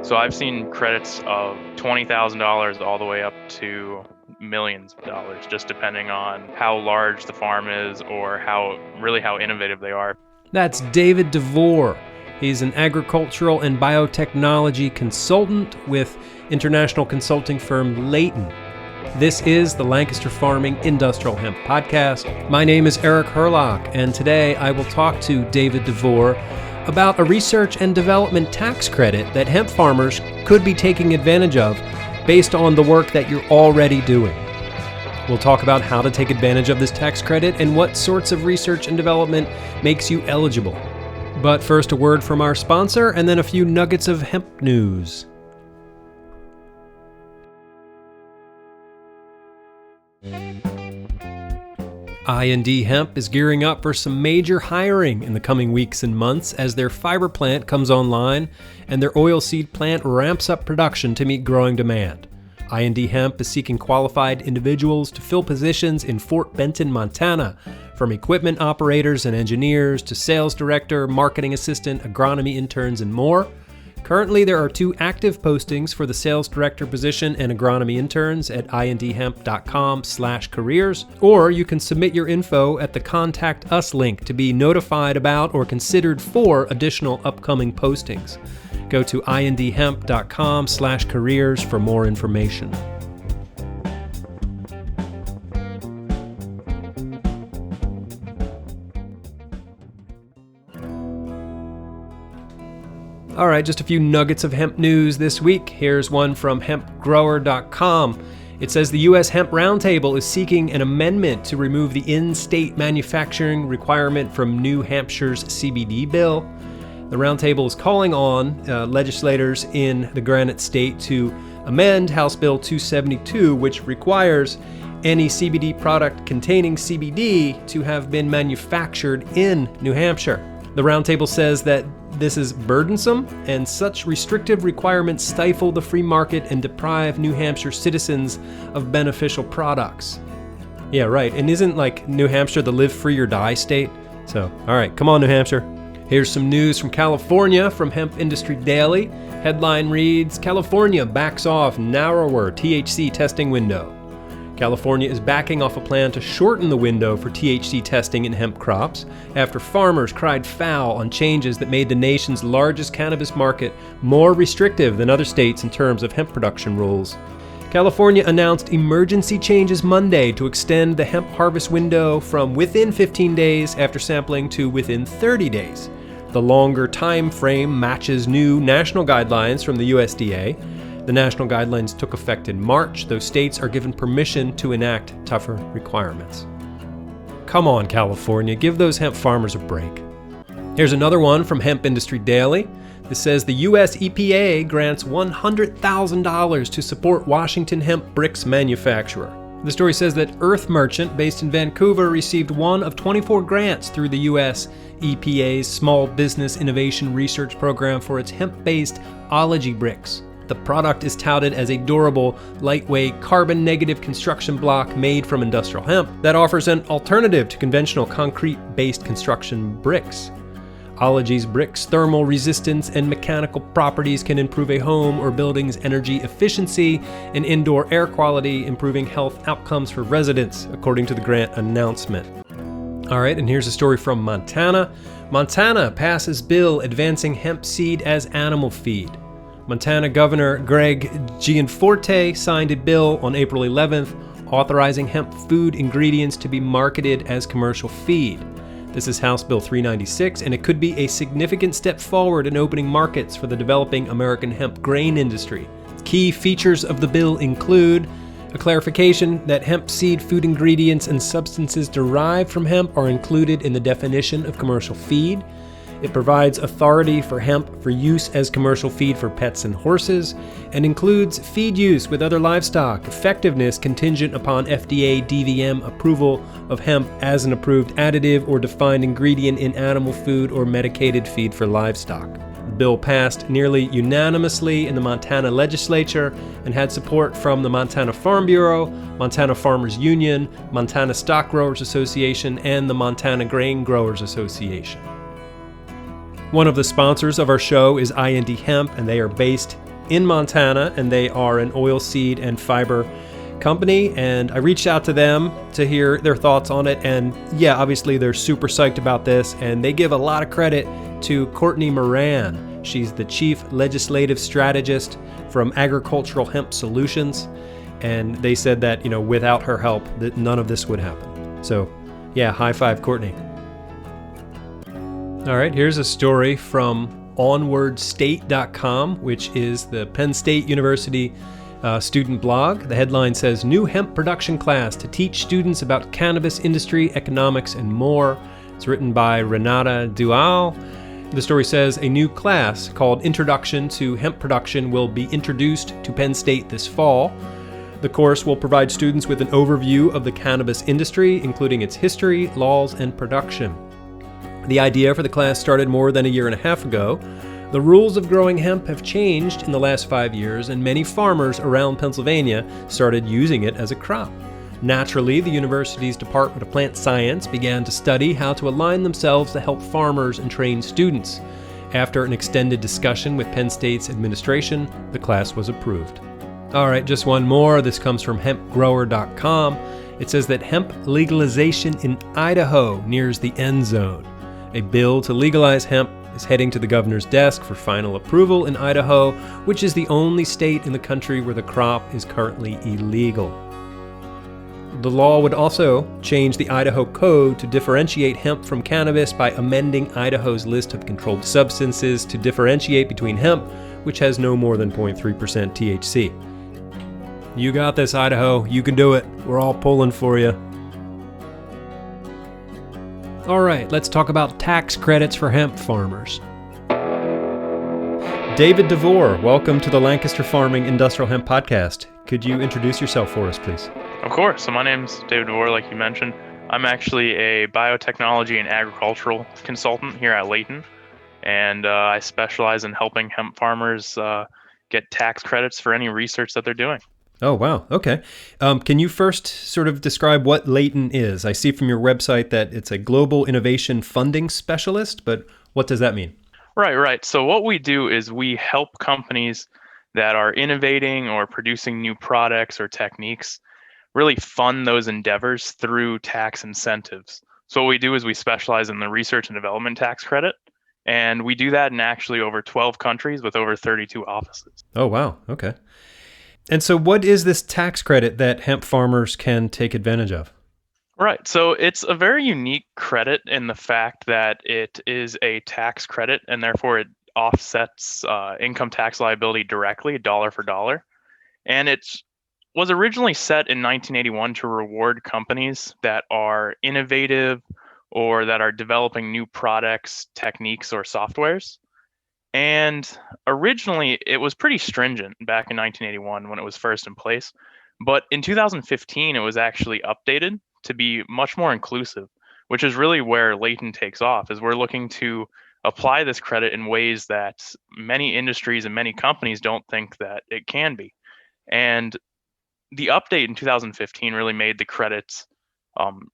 So I've seen credits of $20,000 all the way up to millions of dollars, just depending on how large the farm is or how innovative they are. That's David De Vore. He's an agricultural and biotechnology consultant with international consulting firm Leyton. This is the Lancaster Farming Industrial Hemp Podcast. My name is Eric Herlock, and today I will talk to David De Vore about a research and development tax credit that hemp farmers could be taking advantage of based on the work that you're already doing. We'll talk about how to take advantage of this tax credit and what sorts of research and development makes you eligible. But first, a word from our sponsor, and then a few nuggets of hemp news. R&D Hemp is gearing up for some major hiring in the coming weeks and months as their fiber plant comes online and their oilseed plant ramps up production to meet growing demand. R&D Hemp is seeking qualified individuals to fill positions in Fort Benton, Montana, from equipment operators and engineers to sales director, marketing assistant, agronomy interns, and more. Currently, there are 2 active postings for the sales director position and agronomy interns at irrandhemp.com/careers, or you can submit your info at the Contact Us link to be notified about or considered for additional upcoming postings. Go to irrandhemp.com/careers for more information. All right, just a few nuggets of hemp news this week. Here's one from hempgrower.com. It says the U.S. Hemp Roundtable is seeking an amendment to remove the in-state manufacturing requirement from New Hampshire's CBD bill. The Roundtable is calling on legislators in the Granite State to amend House Bill 272, which requires any CBD product containing CBD to have been manufactured in New Hampshire. The Roundtable says that this is burdensome, and such restrictive requirements stifle the free market and deprive New Hampshire citizens of beneficial products. Yeah, right. And isn't New Hampshire the live free or die state? So, all right, come on, New Hampshire. Here's some news from California from Hemp Industry Daily. Headline reads, California backs off narrower THC testing window. California is backing off a plan to shorten the window for THC testing in hemp crops after farmers cried foul on changes that made the nation's largest cannabis market more restrictive than other states in terms of hemp production rules. California announced emergency changes Monday to extend the hemp harvest window from within 15 days after sampling to within 30 days. The longer time frame matches new national guidelines from the USDA. The national guidelines took effect in March, though states are given permission to enact tougher requirements. Come on, California, give those hemp farmers a break. Here's another one from Hemp Industry Daily. This says the U.S. EPA grants $100,000 to support Washington hemp bricks manufacturer. The story says that Earth Merchant, based in Vancouver, received one of 24 grants through the U.S. EPA's Small Business Innovation Research Program for its hemp-based ology bricks. The product is touted as a durable, lightweight, carbon-negative construction block made from industrial hemp that offers an alternative to conventional concrete-based construction bricks. Ology's bricks' thermal resistance and mechanical properties can improve a home or building's energy efficiency and indoor air quality, improving health outcomes for residents, according to the grant announcement. All right, and here's a story from Montana. Montana passes bill advancing hemp seed as animal feed. Montana Governor Greg Gianforte signed a bill on April 11th authorizing hemp food ingredients to be marketed as commercial feed. This is House Bill 396, and it could be a significant step forward in opening markets for the developing American hemp grain industry. Key features of the bill include a clarification that hemp seed food ingredients and substances derived from hemp are included in the definition of commercial feed. It provides authority for hemp for use as commercial feed for pets and horses, and includes feed use with other livestock, effectiveness contingent upon FDA DVM approval of hemp as an approved additive or defined ingredient in animal food or medicated feed for livestock. The bill passed nearly unanimously in the Montana legislature and had support from the Montana Farm Bureau, Montana Farmers Union, Montana Stock Growers Association, and the Montana Grain Growers Association. One of the sponsors of our show is R&D Hemp, and they are based in Montana, and they are an oilseed and fiber company. And I reached out to them to hear their thoughts on it. And yeah, obviously they're super psyched about this, and they give a lot of credit to Courtney Moran. She's the Chief Legislative Strategist from Agricultural Hemp Solutions. And they said that, without her help, that none of this would happen. So yeah, high five, Courtney. All right, here's a story from onwardstate.com, which is the Penn State University student blog. The headline says, "New hemp production class to teach students about cannabis industry, economics, and more." It's written by Renata Dual. The story says, a new class called Introduction to Hemp Production will be introduced to Penn State this fall. The course will provide students with an overview of the cannabis industry, including its history, laws, and production. The idea for the class started more than a year and a half ago. The rules of growing hemp have changed in the last 5 years, and many farmers around Pennsylvania started using it as a crop. Naturally, the university's Department of Plant Science began to study how to align themselves to help farmers and train students. After an extended discussion with Penn State's administration, the class was approved. All right, just one more. This comes from hempgrower.com. It says that hemp legalization in Idaho nears the end zone. A bill to legalize hemp is heading to the governor's desk for final approval in Idaho, which is the only state in the country where the crop is currently illegal. The law would also change the Idaho code to differentiate hemp from cannabis by amending Idaho's list of controlled substances to differentiate between hemp, which has no more than 0.3% THC. You got this, Idaho. You can do it. We're all pulling for you. All right, let's talk about tax credits for hemp farmers. David De Vore, welcome to the Lancaster Farming Industrial Hemp Podcast. Could you introduce yourself for us, please? Of course. So my name's David De Vore, like you mentioned. I'm actually a biotechnology and agricultural consultant here at Leyton, and I specialize in helping hemp farmers get tax credits for any research that they're doing. Oh, wow. Okay. Can you first sort of describe what Leyton is? I see from your website that it's a global innovation funding specialist, but what does that mean? Right. So what we do is we help companies that are innovating or producing new products or techniques really fund those endeavors through tax incentives. So what we do is we specialize in the research and development tax credit, and we do that in actually over 12 countries with over 32 offices. Oh, wow. Okay. And so what is this tax credit that hemp farmers can take advantage of? Right. So it's a very unique credit in the fact that it is a tax credit, and therefore it offsets income tax liability directly, dollar for dollar. And it was originally set in 1981 to reward companies that are innovative or that are developing new products, techniques, or softwares. And originally, it was pretty stringent back in 1981 when it was first in place. But in 2015, it was actually updated to be much more inclusive, which is really where Leyton takes off, is we're looking to apply this credit in ways that many industries and many companies don't think that it can be. And the update in 2015 really made the credits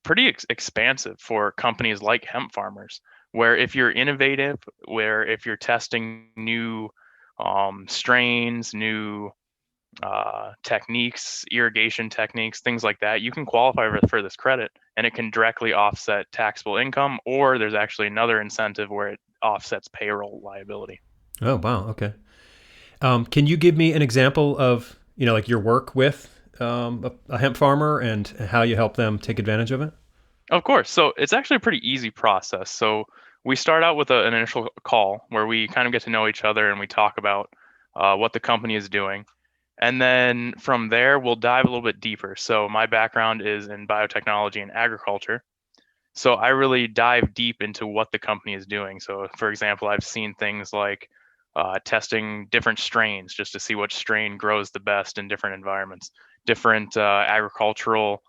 pretty expansive for companies like hemp farmers, where if you're innovative, where if you're testing new strains, new techniques, irrigation techniques, things like that, you can qualify for this credit, and it can directly offset taxable income, or there's actually another incentive where it offsets payroll liability. Oh, wow. Okay. Can you give me an example of, like your work with a hemp farmer and how you help them take advantage of it? Of course. So it's actually a pretty easy process. So we start out with an initial call where we kind of get to know each other and we talk about what the company is doing. And then from there, we'll dive a little bit deeper. So my background is in biotechnology and agriculture. So I really dive deep into what the company is doing. So for example, I've seen things like testing different strains just to see which strain grows the best in different environments, different agricultural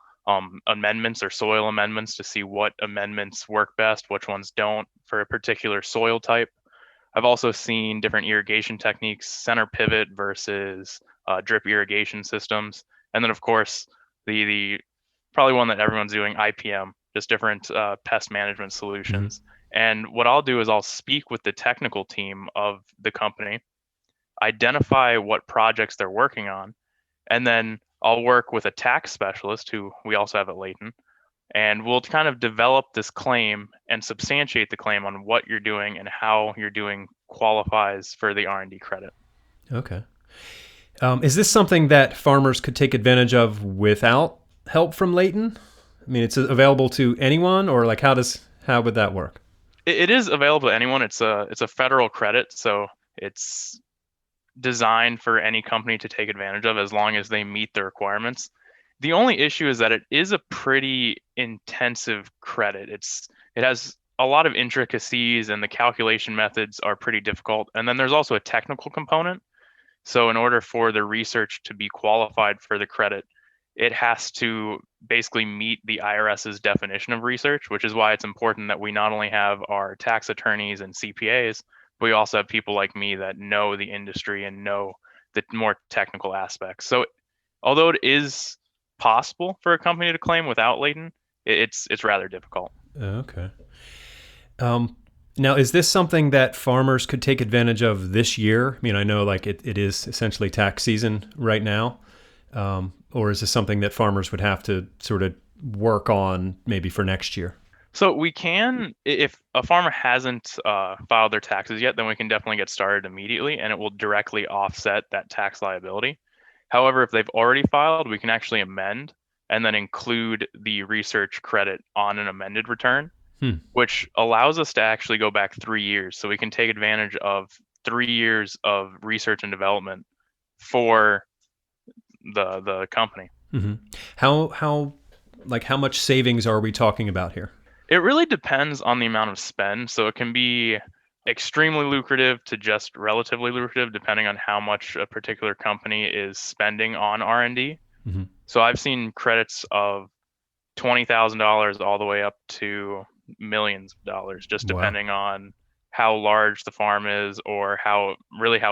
amendments or soil amendments to see what amendments work best, which ones don't for a particular soil type. I've also seen different irrigation techniques, center pivot versus drip irrigation systems. And then of course, the probably one that everyone's doing, IPM, just different pest management solutions. Mm-hmm. And what I'll do is I'll speak with the technical team of the company identify what projects they're working on, and then I'll work with a tax specialist who we also have at Leyton, and we'll kind of develop this claim and substantiate the claim on what you're doing and how you're doing qualifies for the R&D credit. Okay. Is this something that farmers could take advantage of without help from Leyton? I mean, it's available to anyone, or like how would that work? It is available to anyone. It's a federal credit, so it's designed for any company to take advantage of as long as they meet the requirements. The only issue is that it is a pretty intensive credit. It has a lot of intricacies and the calculation methods are pretty difficult. And then there's also a technical component. So in order for the research to be qualified for the credit, it has to basically meet the IRS's definition of research, which is why it's important that we not only have our tax attorneys and CPAs, but we also have people like me that know the industry and know the more technical aspects. So although it is possible for a company to claim without Leyton, it's rather difficult. Okay. Now, is this something that farmers could take advantage of this year? I mean, I know like it is essentially tax season right now. Or is this something that farmers would have to sort of work on maybe for next year? So we can, if a farmer hasn't filed their taxes yet, then we can definitely get started immediately and it will directly offset that tax liability. However, if they've already filed, we can actually amend and then include the research credit on an amended return, which allows us to actually go back 3 years. So we can take advantage of 3 years of research and development for the company. Mm-hmm. How much savings are we talking about here? It really depends on the amount of spend. So it can be extremely lucrative to just relatively lucrative, depending on how much a particular company is spending on R&D. Mm-hmm. So I've seen credits of $20,000 all the way up to millions of dollars, just depending on how large the farm is or how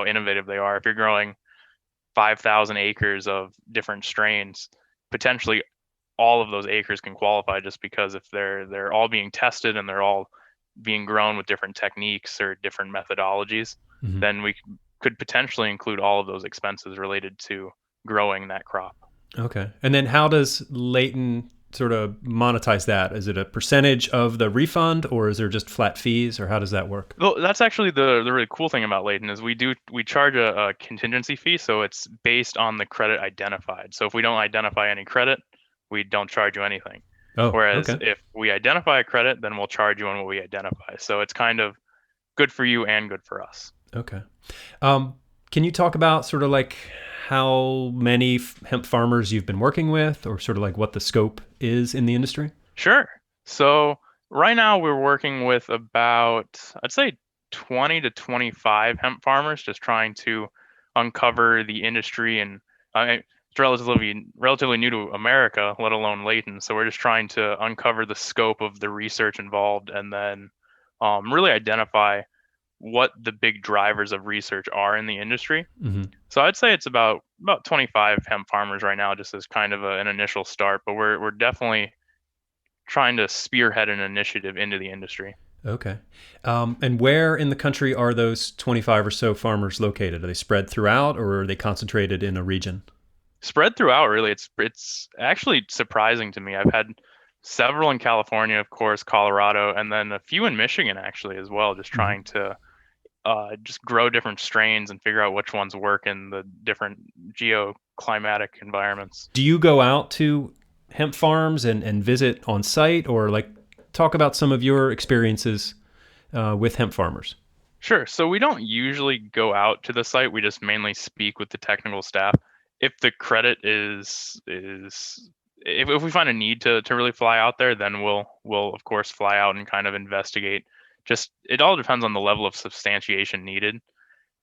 innovative they are. If you're growing 5,000 acres of different strains, potentially all of those acres can qualify just because if they're all being tested and they're all being grown with different techniques or different methodologies, Mm-hmm. then we could potentially include all of those expenses related to growing that crop. Okay. And then how does Leyton sort of monetize that? Is it a percentage of the refund or is there just flat fees or how does that work? Well, that's actually the really cool thing about Leyton is we charge a contingency fee, so it's based on the credit identified. So if we don't identify any credit, we don't charge you anything. Oh, Whereas okay. if we identify a credit, then we'll charge you on what we identify. So it's kind of good for you and good for us. Okay. Can you talk about sort of like how many hemp farmers you've been working with or sort of like what the scope is in the industry? Sure. So right now we're working with about, I'd say 20 to 25 hemp farmers, just trying to uncover the industry. And it's relatively new to America, let alone Leyton. So we're just trying to uncover the scope of the research involved and then really identify what the big drivers of research are in the industry. Mm-hmm. So I'd say it's about 25 hemp farmers right now, just as kind of an initial start. But we're definitely trying to spearhead an initiative into the industry. Okay. And where in the country are those 25 or so farmers located? Are they spread throughout or are they concentrated in a region? Spread throughout, really. It's actually surprising to me. I've had several in California, of course, Colorado, and then a few in Michigan actually as well, just trying to just grow different strains and figure out which ones work in the different geoclimatic environments. Do you go out to hemp farms and visit on site or like talk about some of your experiences with hemp farmers? Sure. So we don't usually go out to the site. We just mainly speak with the technical staff. If the credit is if we find a need to really fly out there, then we'll of course fly out and kind of investigate. Just it all depends on the level of substantiation needed.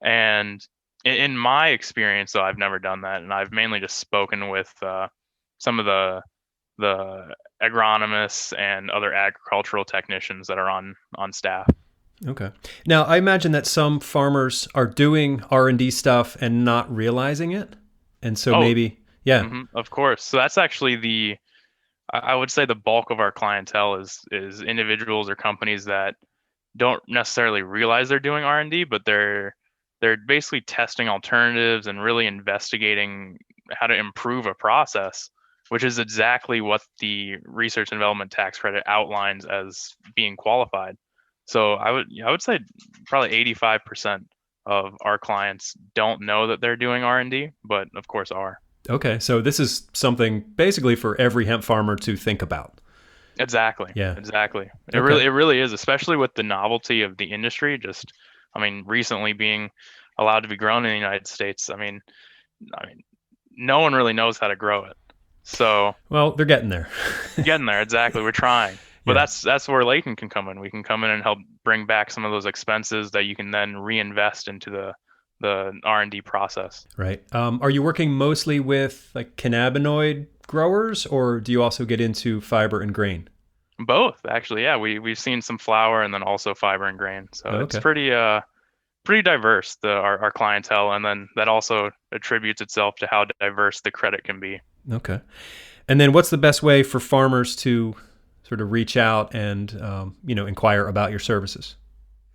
And in my experience, though, I've never done that, and I've mainly just spoken with some of the agronomists and other agricultural technicians that are on staff. Okay. Now, I imagine that some farmers are doing R&D stuff and not realizing it. And so maybe, yeah. Of course. So that's actually I would say the bulk of our clientele is individuals or companies that don't necessarily realize they're doing R&D, but they're they're basically testing alternatives and really investigating how to improve a process, which is exactly what the research and development tax credit outlines as being qualified. So I would say probably 85% of our clients don't know that they're doing R&D, but of course are. Okay, so this is something basically for every hemp farmer to think about. Exactly. Yeah. Exactly. It Okay. really is, especially with the novelty of the industry. Recently being allowed to be grown in the United States. I mean, no one really knows how to grow it. So Well, they're getting there. getting there, exactly. We're trying. But Yeah. that's where Leyton can come in. We can come in and help bring back some of those expenses that you can then reinvest into the R&D process. Right. Are you working mostly with like cannabinoid growers, or do you also get into fiber and grain? Both, actually. Yeah, we've seen some flower and then also fiber and grain. So it's Okay. pretty diverse, our clientele, and then that also attributes itself to how diverse the credit can be. Okay. And then what's the best way for farmers to sort of reach out and, inquire about your services?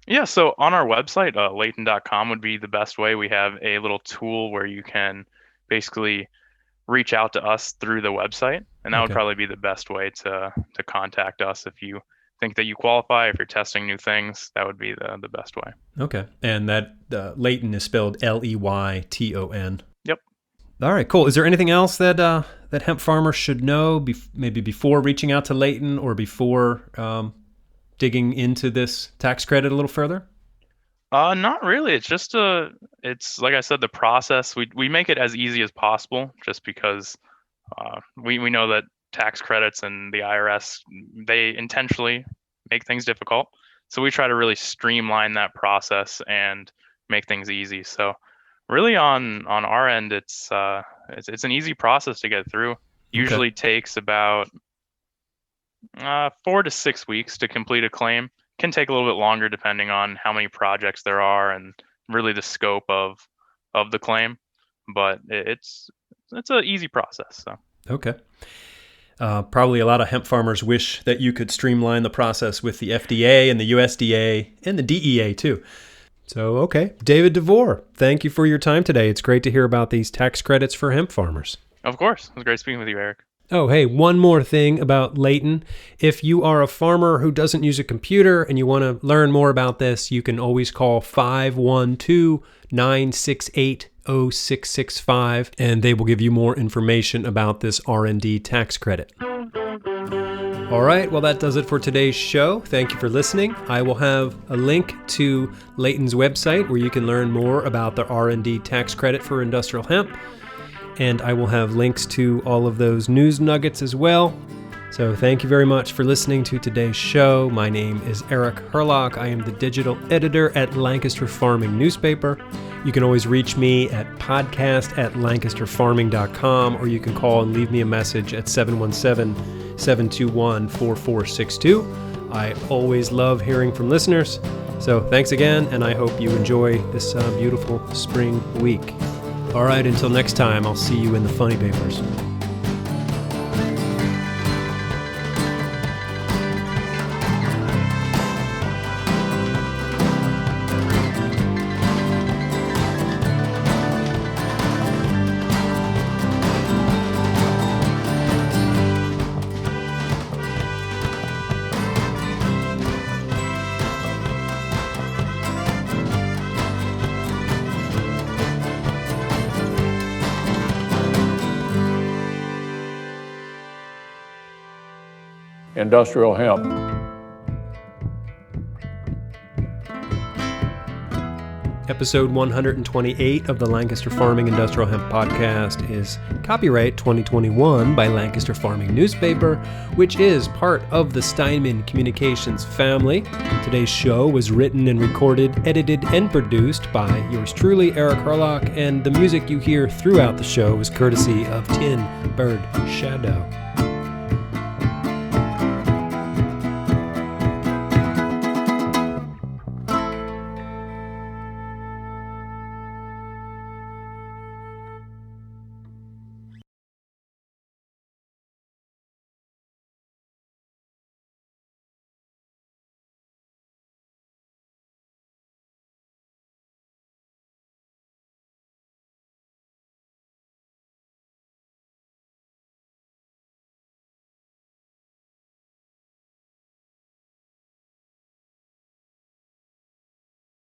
Yeah, so on our website, Leyton.com would be the best way. We have a little tool where you can basically reach out to us through the website, and that would Okay. probably be the best way to contact us if you think that you qualify. If you're testing new things, that would be the best way. Okay. And that Leyton is spelled Leyton. Yep. All right, cool. Is there anything else that that hemp farmers should know, maybe before reaching out to Leyton or before digging into this tax credit a little further? Not really. It's like I said, the process. We make it as easy as possible, just because we know that tax credits and the IRS, they intentionally make things difficult. So we try to really streamline that process and make things easy. So really on our end, it's an easy process to get through. Usually takes about 4 to 6 weeks to complete a claim. Can take a little bit longer depending on how many projects there are and really the scope of the claim. But it's an easy process. So. Okay. Probably a lot of hemp farmers wish that you could streamline the process with the FDA and the USDA and the DEA too. So, okay. David De Vore, thank you for your time today. It's great to hear about these tax credits for hemp farmers. Of course. It was great speaking with you, Eric. Oh, hey, one more thing about Leyton. If you are a farmer who doesn't use a computer and you want to learn more about this, you can always call 512-968-0665, and they will give you more information about this R&D tax credit. All right, well, that does it for today's show. Thank you for listening. I will have a link to Leyton's website where you can learn more about the R&D tax credit for industrial hemp. And I will have links to all of those news nuggets as well. So thank you very much for listening to today's show. My name is Eric Herlock. I am the digital editor at Lancaster Farming Newspaper. You can always reach me at podcast@lancasterfarming.com, or you can call and leave me a message at 717-721-4462. I always love hearing from listeners. So thanks again, and I hope you enjoy this beautiful spring week. All right, until next time, I'll see you in the funny papers. Industrial hemp. Episode 128 of the Lancaster Farming Industrial Hemp Podcast is copyright 2021 by Lancaster Farming Newspaper, which is part of the Steinman Communications family. Today's show was written and recorded, edited, and produced by yours truly, Eric Herlock, and the music you hear throughout the show is courtesy of Tin Bird Shadow.